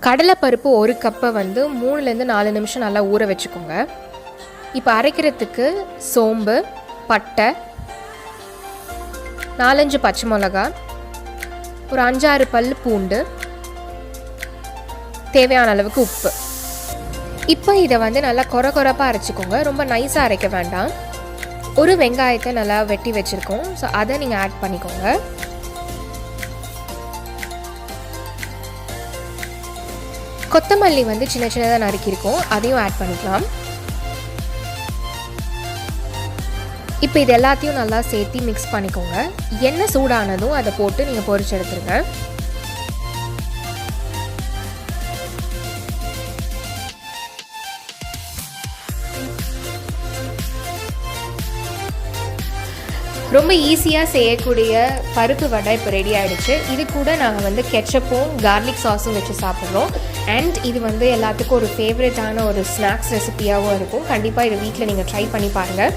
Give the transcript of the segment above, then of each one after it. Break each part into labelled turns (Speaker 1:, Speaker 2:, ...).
Speaker 1: கடலைப்பருப்பு 1 கப்பை வந்து 3லேருந்து 4 நிமிஷம் நல்லா ஊற வச்சுக்கோங்க. இப்போ அரைக்கிறதுக்கு சோம்பு, பட்டை, 4-5 பச்சை மிளகா, ஒரு 5-6 பல் பூண்டு, தேவையான அளவுக்கு உப்பு. இப்போ இதை வந்து நல்லா கொரப்பாக அரைச்சிக்கோங்க. ரொம்ப நைஸாக அரைக்க வேண்டாம். ஒரு வெங்காயத்தை நல்லா வெட்டி வச்சுருக்கோம். ஸோ அதை நீங்கள் ஆட் பண்ணிக்கோங்க. கொத்தமல்லி வந்து சின்ன சின்னதாக நறுக்கியிருக்கோம், அதையும் ஆட் பண்ணிக்கலாம். இப்போ இது எல்லாத்தையும் நல்லா சேர்த்து மிக்ஸ் பண்ணிக்கோங்க. எண்ணெய் சூடானதும் அதை போட்டு நீங்கள் பொரிச்சு எடுத்துருங்க. ரொம்ப ஈஸியாக செய்யக்கூடிய பருப்பு வடை இப்போ ரெடி ஆகிடுச்சு. இது கூட நாங்கள் வந்து கெச்சப்பும் கார்லிக் சாஸும் வச்சு சாப்பிட்றோம். அண்ட் இது வந்து எல்லாத்துக்கும் ஒரு ஃபேவரட்டான ஒரு ஸ்நாக்ஸ் ரெசிபியாகவும் இருக்கும். கண்டிப்பாக இதை வீட்டில் நீங்கள் ட்ரை பண்ணி பாருங்கள்.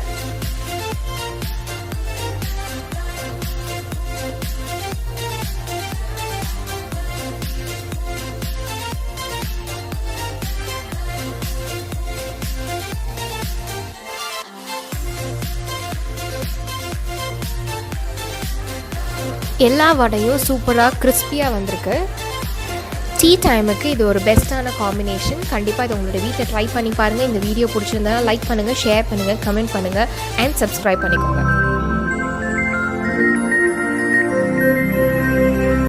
Speaker 1: எல்லா வடையும் சூப்பராக கிறிஸ்பியாக வந்திருக்கு. டீ டைமுக்கு இது ஒரு பெஸ்ட்டான காம்பினேஷன். கண்டிப்பாக இதை உங்களோட வீட்டில் ட்ரை பண்ணி பாருங்கள். இந்த வீடியோ பிடிச்சிருந்தா லைக் பண்ணுங்கள், ஷேர் பண்ணுங்கள், கமெண்ட் பண்ணுங்கள் அண்ட் சப்ஸ்கிரைப் பண்ணிக்கோங்க.